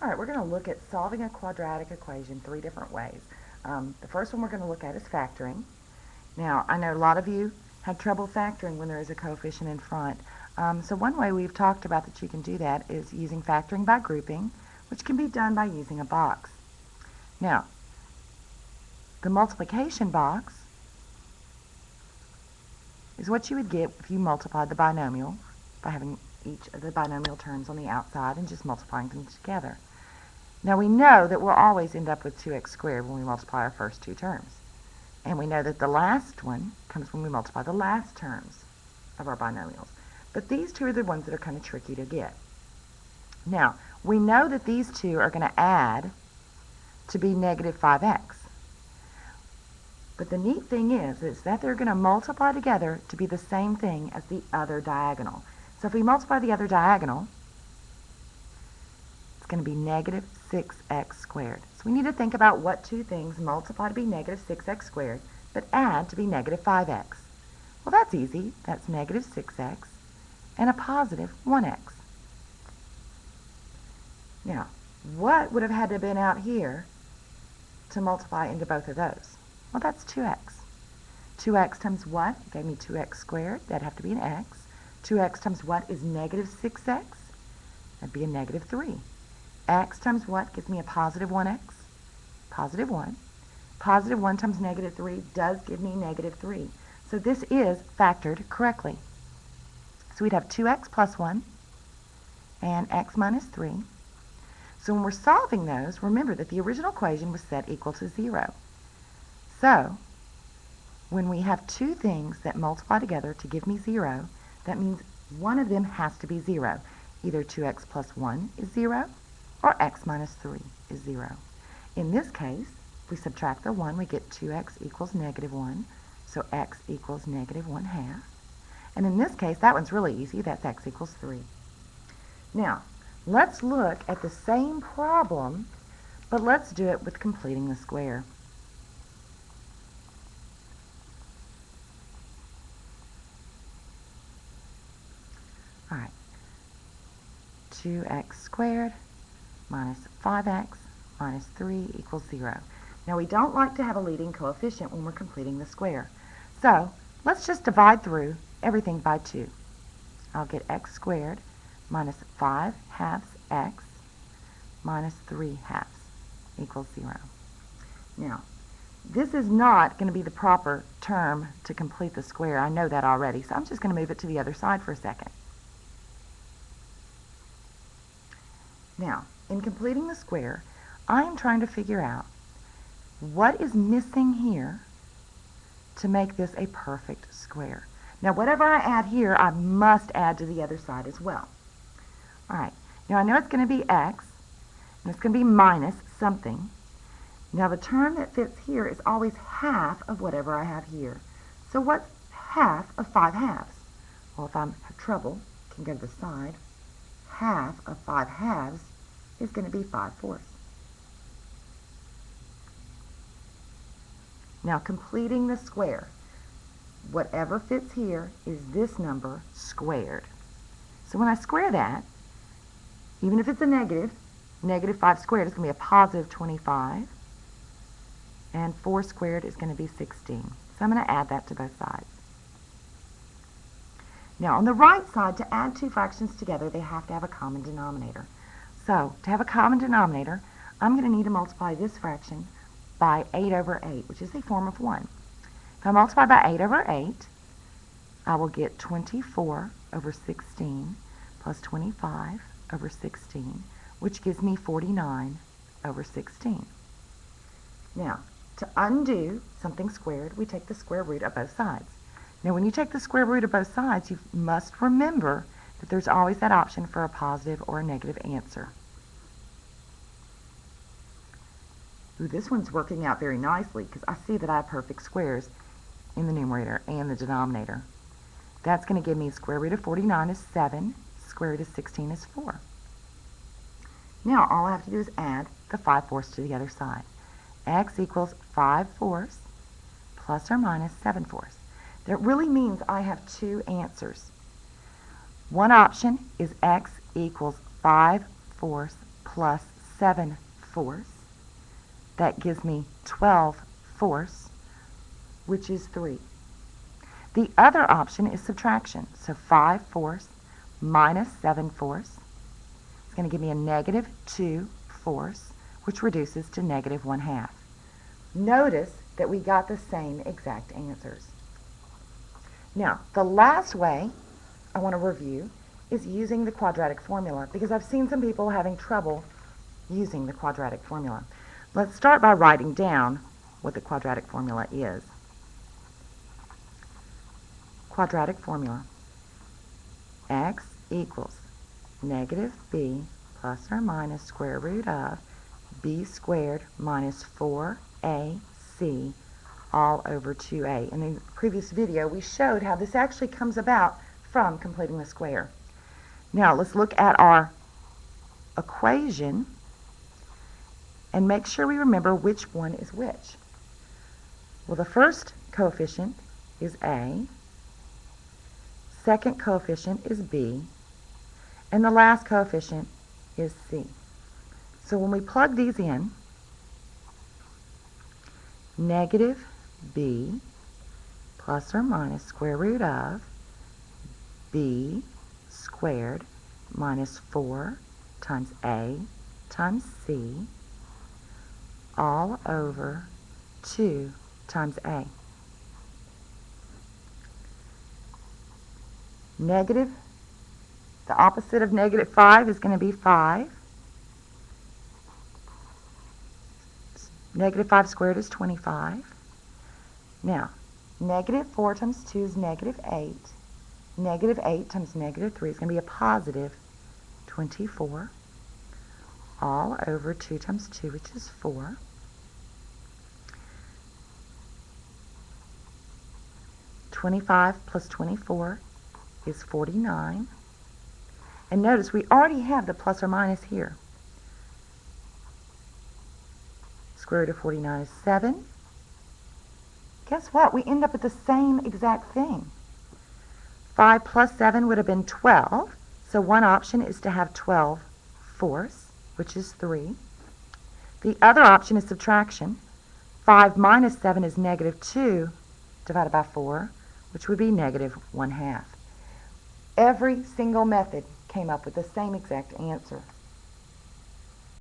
All right, we're going to look at solving a quadratic equation 3 different ways. The first one we're going to look at is factoring. Now, I know a lot of you have trouble factoring when there is a coefficient in front. So one way we've talked about that you can do that is using factoring by grouping, which can be done by using a box. Now, the multiplication box is what you would get if you multiplied the binomial by having each of the binomial terms on the outside and just multiplying them together. Now we know that we'll always end up with 2x squared when we multiply our first two terms. And we know that the last one comes when we multiply the last terms of our binomials. But these two are the ones that are kind of tricky to get. Now, we know that these two are going to add to be negative 5x. But the neat thing is that they're going to multiply together to be the same thing as the other diagonal. So if we multiply the other diagonal, it's going to be negative 6x squared. So we need to think about what two things multiply to be negative 6x squared, but add to be negative 5x. Well, that's easy. That's negative 6x and a positive 1x. Now, what would have had to have been out here to multiply into both of those? Well, that's 2x. 2x times what? It gave me 2x squared. That'd have to be an x. 2x times what is negative 6x? That'd be a negative 3. X times what gives me a positive 1x? Positive 1. Positive 1 times negative 3 does give me negative 3. So this is factored correctly. So we'd have 2x plus 1 and x minus 3. So when we're solving those, remember that the original equation was set equal to 0. So when we have two things that multiply together to give me 0, that means one of them has to be 0. Either 2x plus 1 is 0 or x minus 3 is 0. In this case, if we subtract the 1, we get 2x equals negative 1, so x equals negative 1/2. And in this case, that one's really easy. That's x equals 3. Now, let's look at the same problem, but let's do it with completing the square. All right, 2x squared minus 5x minus 3 equals 0. Now we don't like to have a leading coefficient when we're completing the square. So let's just divide through everything by 2. I'll get x squared minus 5/2 x minus 3/2 equals 0. Now, this is not going to be the proper term to complete the square. I know that already, so I'm just going to move it to the other side for a second. Now, in completing the square, I am trying to figure out what is missing here to make this a perfect square. Now, whatever I add here, I must add to the other side as well. All right, now I know it's going to be x, and it's going to be minus something. Now, the term that fits here is always half of whatever I have here. So what's half of 5/2? Well, if I have trouble, I can go to the side. Half of 5/2 is going to be 5/4. Now, completing the square, whatever fits here is this number squared. So when I square that, even if it's a negative, negative 5 squared is going to be a positive 25, and 4 squared is going to be 16. So I'm going to add that to both sides. Now, on the right side, to add two fractions together, they have to have a common denominator. So, to have a common denominator, I'm going to need to multiply this fraction by 8 over 8, which is a form of 1. If I multiply by 8 over 8, I will get 24 over 16 plus 25 over 16, which gives me 49 over 16. Now, to undo something squared, we take the square root of both sides. Now, when you take the square root of both sides, you must remember that there's always that option for a positive or a negative answer. Ooh, this one's working out very nicely because I see that I have perfect squares in the numerator and the denominator. That's going to give me square root of 49 is 7, square root of 16 is 4. Now, all I have to do is add the 5/4 to the other side. X equals 5/4 plus or minus 7/4. That really means I have two answers. One option is x equals 5/4 plus 7/4. That gives me 12/4, which is 3. The other option is subtraction. So 5/4 minus 7/4 is going to give me a negative 2/4, which reduces to negative 1/2. Notice that we got the same exact answers. Now, the last way I want to review is using the quadratic formula, because I've seen some people having trouble using the quadratic formula. Let's start by writing down what the quadratic formula is. Quadratic formula: x equals negative b plus or minus square root of b squared minus 4ac all over 2a. In the previous video, we showed how this actually comes about from completing the square. Now, let's look at our equation and make sure we remember which one is which. Well, the first coefficient is a, second coefficient is b, and the last coefficient is c. So when we plug these in, negative b plus or minus square root of b squared minus 4 times a times c all over 2 times a. Negative, the opposite of negative 5 is going to be 5. Negative 5 squared is 25. Now, negative 4 times 2 is negative 8. Negative 8 times negative 3 is going to be a positive 24. All over 2 times 2, which is 4. $25 plus 24 is 49. And notice we already have the plus or minus here. Square root of 49 is 7. Guess what? We end up with the same exact thing. 5 plus 7 would have been 12. So one option is to have 12/4, which is 3. The other option is subtraction. 5 minus 7 is negative 2 divided by 4, which would be negative 1/2. Every single method came up with the same exact answer.